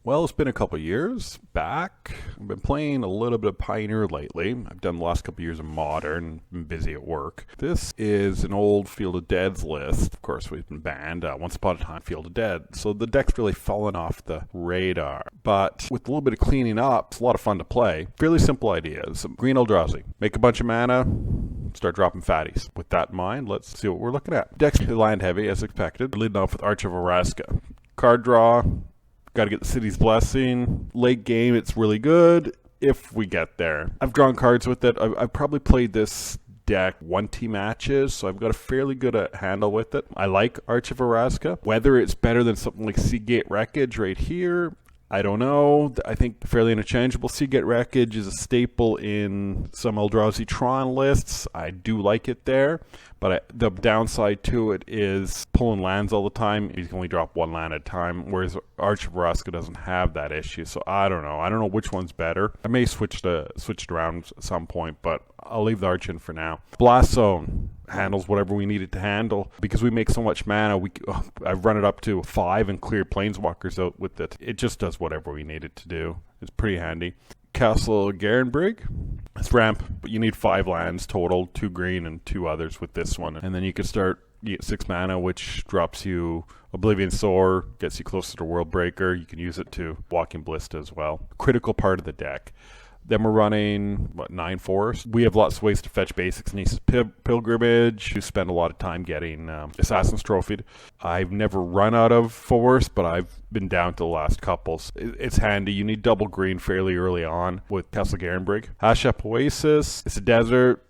Well, it's been a couple years back. I've been playing a little bit of Pioneer lately. I've done the last couple years of Modern, been busy at work. This is an old Field of Dead's list. Of course, we've been banned. Once upon a time, Field of Dead. So the deck's really fallen off the radar. But with a little bit of cleaning up, it's a lot of fun to play. Fairly simple ideas. Green Eldrazi. Make a bunch of mana, start dropping fatties. With that in mind, let's see what we're looking at. Deck's land heavy, as expected. Leading off with Arch of Araska. Card draw. Got to get the City's Blessing. Late game, it's really good if we get there. I've drawn cards with it. I've probably played this deck 1T matches, so I've got a fairly good handle with it. I like Arch of Araska. Whether it's better than something like Seagate Wreckage right here, I don't know. I think fairly interchangeable. Seagate Wreckage is a staple in some Eldrazi Tron lists. I do like it there, but the downside to it is pulling lands all the time. You can only drop one land at a time, whereas Arch of Araska doesn't have that issue. So I don't know. I don't know which one's better. I may switch it around at some point, but I'll leave the Arch in for now. Blast Zone handles whatever we need it to handle. Because we make so much mana, I've run it up to 5 and clear Planeswalkers out with it. It just does whatever we need it to do. It's pretty handy. Castle Garenbrig. It's ramp, but you need 5 lands total, 2 green and 2 others with this one. And then you can start, you get 6 mana, which drops you Oblivion Soar, gets you closer to World Breaker. You can use it to Walking Ballista as well. Critical part of the deck. Then we're running, 9 forests. We have lots of ways to fetch basics. Nieces Pilgrimage. You spend a lot of time getting Assassin's Trophied. I've never run out of forest, but I've been down to the last couples. It's handy. You need double green fairly early on with Castle Garenbrig. Hashep Oasis. It's a desert,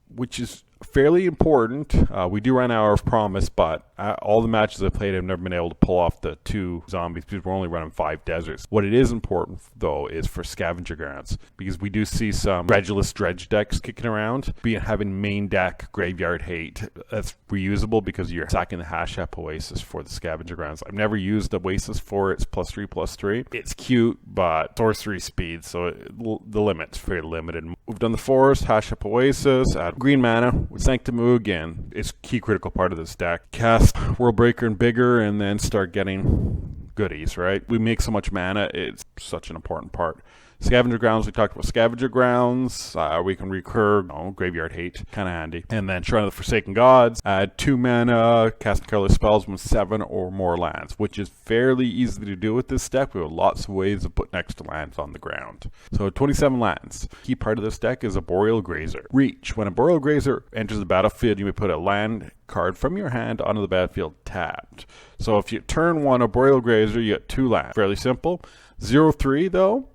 which is fairly important. We do run Hour of Promise, but all the matches I've played, I've never been able to pull off the 2 zombies because we're only running 5 deserts. What it is important, though, is for Scavenger Grounds, because we do see some Regulus Dredge decks kicking around, having main deck Graveyard Hate. That's reusable because you're sacking the Hashep Oasis for the Scavenger Grounds. I've never used Oasis for its +3/+3. It's cute, but sorcery speed, so the limit's very limited. We've done the Forest, Hashep Oasis, add green mana with Sanctum again. It's a key critical part of this deck. Cast World Breaker and bigger, and then start getting goodies, right? We make so much mana, it's such an important part. Scavenger Grounds, we talked about Scavenger Grounds. We can recur, Graveyard Hate, kind of handy. And then Shrine of the Forsaken Gods, add 2 mana, cast colorless spells with 7 or more lands, which is fairly easy to do with this deck. We have lots of ways to put next to lands on the ground. So 27 lands. Key part of this deck is a Boreal Grazer. Reach. When a Boreal Grazer enters the battlefield, you may put a land card from your hand onto the battlefield tapped. So if you turn 1 a Boreal Grazer, you get 2 lands. Fairly simple. 0/3 though,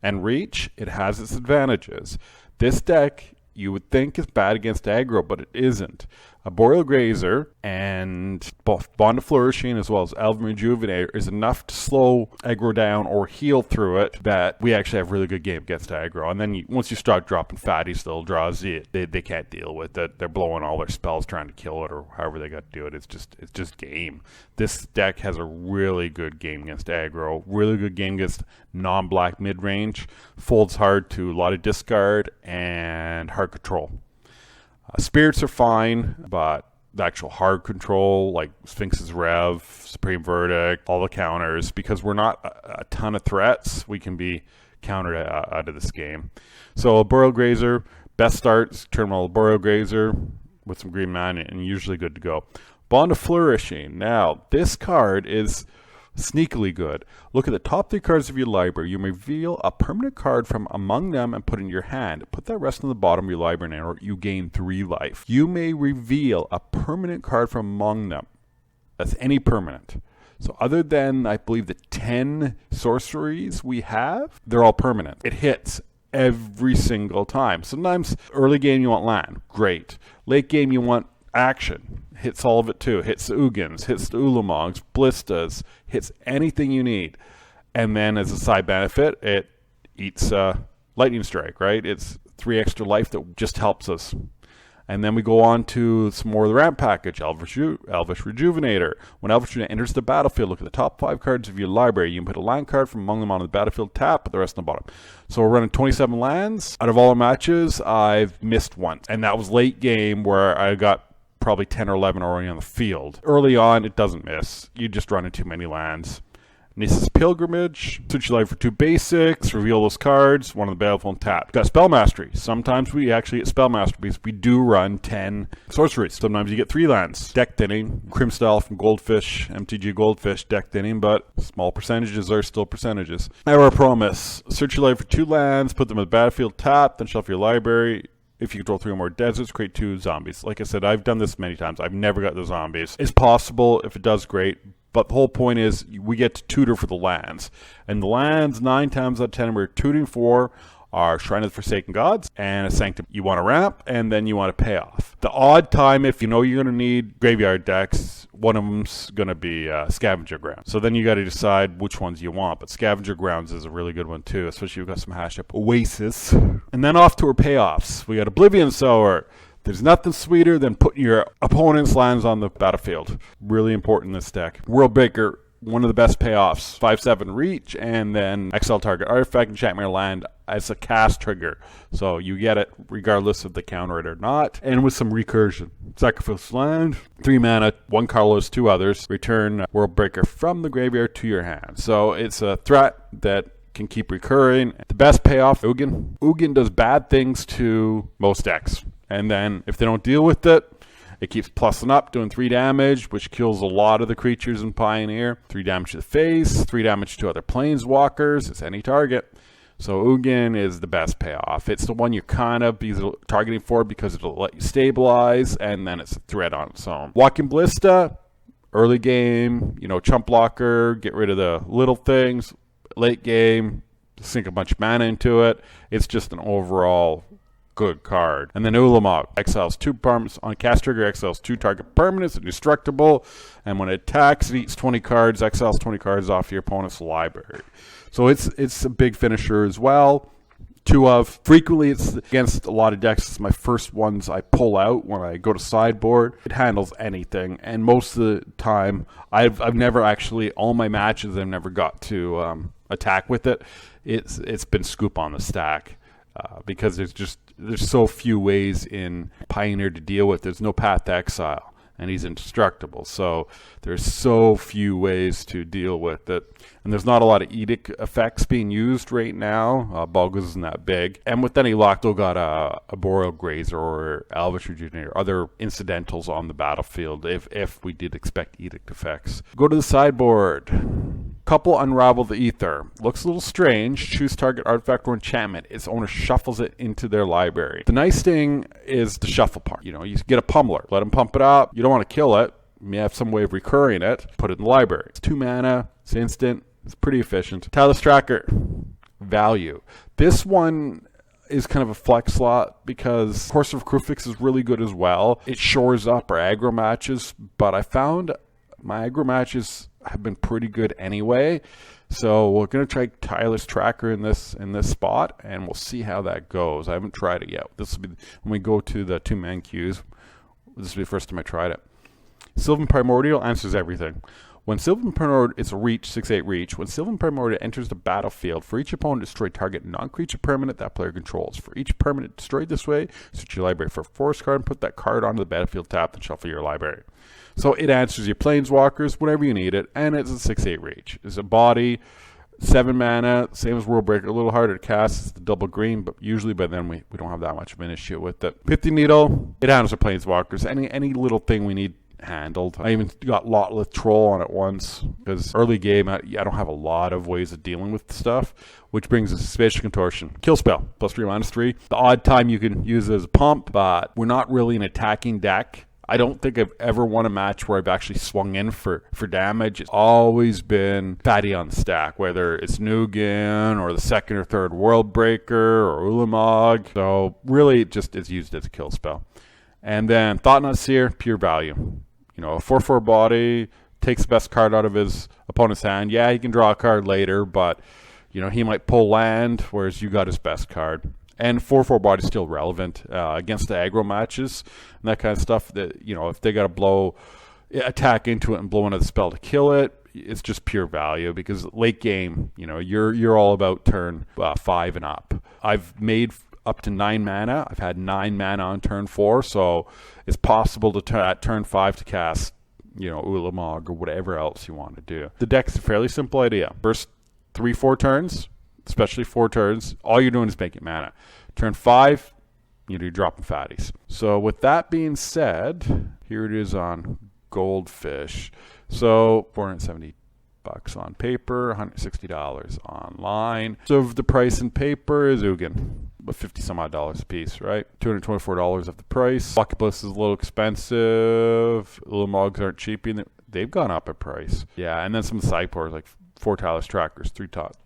and reach, it has its advantages. This deck, you would think, is bad against aggro, but it isn't. A Boreal Grazer and both Bond of Flourishing as well as Elven Rejuvenator is enough to slow aggro down or heal through it that we actually have a really good game against aggro. And then once you start dropping fatties, the Eldrazi, they can't deal with it. They're blowing all their spells trying to kill it or however they got to do it. It's just game. This deck has a really good game against aggro, really good game against non-black mid-range, folds hard to a lot of discard and hard control. Spirits are fine, but the actual hard control, like Sphinx's Rev, Supreme Verdict, all the counters, because we're not a ton of threats, we can be countered out of this game. So a Boreal Grazer, best starts, terminal Boreal Grazer with some green mana, and usually good to go. Bond of Flourishing. Now, this card is sneakily good. Look at the top 3 cards of your library. You may reveal a permanent card from among them and put it in your hand. Put that rest on the bottom of your library and you gain 3 life. You may reveal a permanent card from among them. That's any permanent. So other than, I believe, the 10 sorceries we have, they're all permanent. It hits every single time. Sometimes early game you want land. Great. Late game you want action. Hits all of it too. Hits the Ugins, hits the Ulamogs, Blistas, hits anything you need. And then as a side benefit, it eats Lightning Strike, right? It's 3 extra life that just helps us. And then we go on to some more of the ramp package, Elvish Rejuvenator. When Elvish Rejuvenator enters the battlefield, look at the top 5 cards of your library. You can put a land card from among them on the battlefield, tap, put the rest on the bottom. So we're running 27 lands. Out of all our matches, I've missed once. And that was late game where I got probably 10 or 11 already on the field. Early on, it doesn't miss. You just run into too many lands. Nisa's Pilgrimage. Search your library for 2 basics. Reveal those cards. 1 on the battlefield tapped. Got Spell Mastery. Sometimes we actually get Spell Mastery because we do run 10 sorceries. Sometimes you get 3 lands. Deck thinning. Crimstyle from Goldfish, MTG Goldfish, deck thinning, but small percentages are still percentages. Our Promise. Search your library for 2 lands. Put them on the battlefield tapped. Then shuffle your library. If you control 3 or more deserts, create 2 zombies. Like I said, I've done this many times. I've never got the zombies. It's possible. If it does, great. But the whole point is we get to tutor for the lands. And the lands, 9 times out of 10, we're tutoring for are Shrine of the Forsaken Gods and a Sanctum. You want to ramp, and then you want to pay off. The odd time, if you know you're going to need graveyard decks, one of them's going to be Scavenger Ground. So then you got to decide which ones you want. But Scavenger Grounds is a really good one too, especially if you've got some hashed up Oasis. And then off to our payoffs. We got Oblivion Sower. There's nothing sweeter than putting your opponent's lands on the battlefield. Really important in this deck. World Breaker, one of the best payoffs. 5/7 reach, and then exile target artifact, enchantment, or land as a cast trigger. So you get it regardless if they counter it or not. And with some recursion. Sacrifice land, 3 mana, 1 Carlos, 2 others. Return World Breaker from the graveyard to your hand. So it's a threat that can keep recurring. The best payoff, Ugin. Ugin does bad things to most decks. And then if they don't deal with it, it keeps plussing up, doing 3 damage, which kills a lot of the creatures in Pioneer. 3 damage to the face, 3 damage to other planeswalkers. It's any target. So Ugin is the best payoff. It's the one you're kind of targeting for because it'll let you stabilize, and then it's a threat on its own. Walking Ballista, early game, chump blocker, get rid of the little things. Late game, sink a bunch of mana into it. It's just an overall good card. And then Ulamog exiles 2 permanents on cast trigger, exiles 2 target permanents, indestructible, and when it attacks, it eats 20 cards, exiles 20 cards off your opponent's library. So it's a big finisher as well. 2 of. Frequently it's against a lot of decks. It's my first ones I pull out when I go to sideboard. It handles anything, and most of the time I've never actually, all my matches I've never got to attack with it. It's been scoop on the stack. Because there's so few ways in Pioneer to deal with. There's no path to exile, and he's indestructible. So there's so few ways to deal with it. And there's not a lot of edict effects being used right now. Bulgos isn't that big. And with any lock, they'll got a Boreal Grazer or Alvis Rejuvenator, other incidentals on the battlefield if we did expect edict effects. Go to the sideboard. Couple Unravel the Ether. Looks a little strange. Choose target artifact or enchantment. Its owner shuffles it into their library. The nice thing is the shuffle part. You get a pummeler. Let him pump it up. You don't want to kill it. You may have some way of recurring it. Put it in the library. It's 2 mana. It's instant. It's pretty efficient. Tireless Tracker. Value. This one is kind of a flex slot because Course of Crucifix is really good as well. It shores up our aggro matches, but I found my aggro matches have been pretty good anyway. So we're going to try Tireless Tracker in this spot, and we'll see how that goes. I haven't tried it yet. This will be when we go to the 2-man queues. This will be the first time I tried it. Sylvan Primordial answers everything. When Sylvan Primordial, it's a reach, 6/8 reach. When Sylvan Primordial enters the battlefield, for each opponent, destroy target non-creature permanent that player controls. For each permanent destroyed this way, search your library for a forest card and put that card onto the battlefield tapped and shuffle your library. So it answers your planeswalkers whenever you need it, and it's a 6/8 reach. It's a body, 7 mana, same as World Breaker, a little harder to cast. It's the double green, but usually by then we don't have that much of an issue with it. Pithing Needle, it handles our planeswalkers. Any little thing we need handled. I even got Lotleth Troll on it once because early game I don't have a lot of ways of dealing with stuff, which brings us to Spatial Contortion. Kill spell, +3/-3. The odd time you can use it as a pump, but we're not really an attacking deck. I don't think I've ever won a match where I've actually swung in for damage. It's always been fatty on the stack, whether it's Nugan or the 2nd or 3rd World Breaker or Ulamog. So really just it's used as a kill spell. And then Thought-Knot Seer, pure value. A 4/4 body, takes the best card out of his opponent's hand. Yeah, he can draw a card later, but he might pull land, whereas you got his best card. And 4/4 body is still relevant against the aggro matches and that kind of stuff. That if they got to attack into it and blow another spell to kill it, it's just pure value because late game, you're all about turn 5 and up. I've made up to 9 mana. I've had 9 mana on turn 4, so it's possible to at turn 5 to cast Ulamog or whatever else you want to do. The deck's a fairly simple idea. First 3-4 turns, especially 4 turns, all you're doing is making mana. Turn 5, you're dropping fatties. So with that being said, here it is on Goldfish. So $470 on paper, $160 online. So the price in paper is Ugin, about 50 some odd dollars a piece, right? $224 of the price. Lucky Bliss is a little expensive. Ulamog's aren't cheap. They've gone up in price. Yeah, and then some sideboards like 4 Talus Trackers, 3 Thought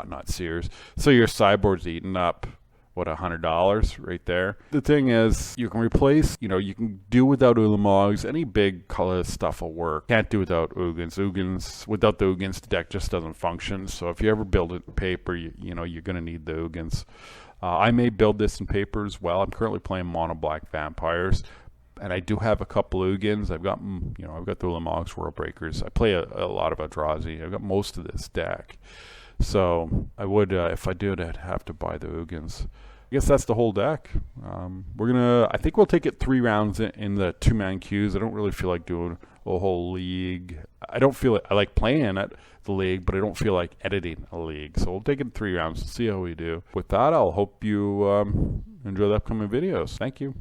Knot Seers. So your sideboard's eating up $100 right there. The thing is, you can replace, you can do without Ulamogs. Any big color stuff will work. Can't do without Ugins. Without the Ugins, the deck just doesn't function. So if you ever build it in paper, you're going to need the Ugins. I may build this in paper as well. I'm currently playing mono black vampires, and I do have a couple Ugins. I've got the Ulamogs, World Breakers. I play a lot of Eldrazi. I've got most of this deck. So I would, if I did, I'd have to buy the Ugins. I guess that's the whole deck. I think we'll take it 3 rounds in the 2-man queues. I don't really feel like doing a whole league. I like playing at the league, but I don't feel like editing a league. So we'll take it in 3 rounds and see how we do. With that, I'll hope you enjoy the upcoming videos. Thank you.